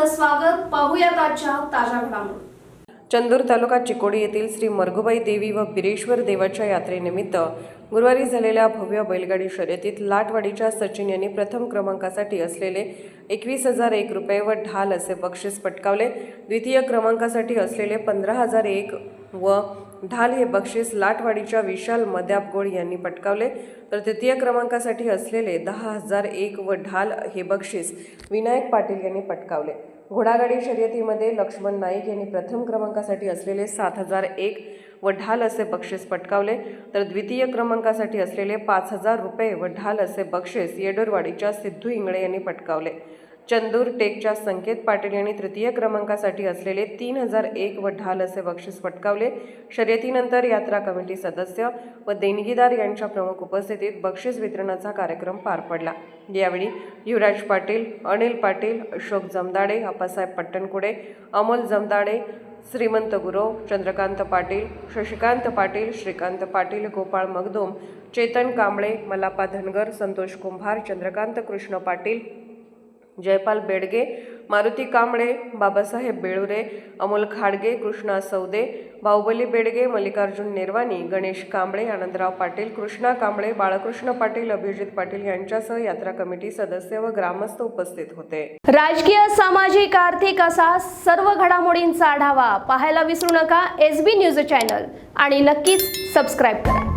आपलं स्वागत. पाहूयात आजच्या ताज्या घडामोडी. चंदूर तालुका चिकोडी येथील श्री मरगुबाई देवी व बिरेश्वर देवाच्या यात्रेनिमित्त गुरुवारी झालेल्या भव्य बैलगाडी शर्यतीत लाटवाडीच्या सचिन यांनी प्रथम क्रमांकासाठी असलेले 21,001 रुपये व ढाल असे बक्षीस पटकावले. द्वितीय क्रमांकासाठी असलेले 15,001 व ढाल हे बक्षीस लाटवाडीच्या विशाल मद्यापगोळ यांनी पटकावले. तर तृतीय क्रमांकासाठी असलेले 10,001 व ढाल हे बक्षीस विनायक पाटील यांनी पटकावले. घोडागाडी शर्यतीमध्ये लक्ष्मण नाईक यांनी प्रथम क्रमांकासाठी असलेले 7,001 व ढाल असे बक्षीस पटकावले. तर द्वितीय क्रमांकासाठी असलेले 5,000 रुपये व ढाल असे बक्षीस येडोरवाडीच्या सिद्धू इंगळे यांनी पटकावले. चंदूर टेकच्या संकेत पाटील यांनी तृतीय क्रमांकासाठी असलेले 3,001 व ढाल असे बक्षीस पटकावले. शर्यतीनंतर यात्रा कमिटी सदस्य व देणगीदार यांच्या प्रमुख उपस्थितीत बक्षीस वितरणाचा कार्यक्रम पार पडला. यावेळी युवराज पाटील, अनिल पाटील, अशोक जमदाडे, आप्पासाहेब पट्टणकुडे, अमोल जमदाडे, श्रीमंत गुरव, चंद्रकांत पाटील, शशिकांत पाटील, श्रीकांत पाटील, गोपाळ मगदूम, चेतन कांबळे, मल्लाप्पा धनगर, संतोष कुंभार, चंद्रकांत कृष्ण पाटील, जयपाल बेडगे, मारुती कांबळे, बाबासाहेब बेळुरे, अमोल खाडगे, कृष्णा सौदे, बाहुबली बेडगे, मल्लिकार्जुन निर्वाणी, गणेश कांबळे, आनंदराव पाटील, कृष्णा कांबळे, बाळकृष्ण पाटील, अभिजित पाटील यांच्यासह यात्रा कमिटी सदस्य व ग्रामस्थ उपस्थित होते. राजकीय, सामाजिक, आर्थिक असा सर्व घडामोडींचा आढावा पाहायला विसरू नका SB न्यूज चॅनल आणि नक्कीच सबस्क्राईब करा.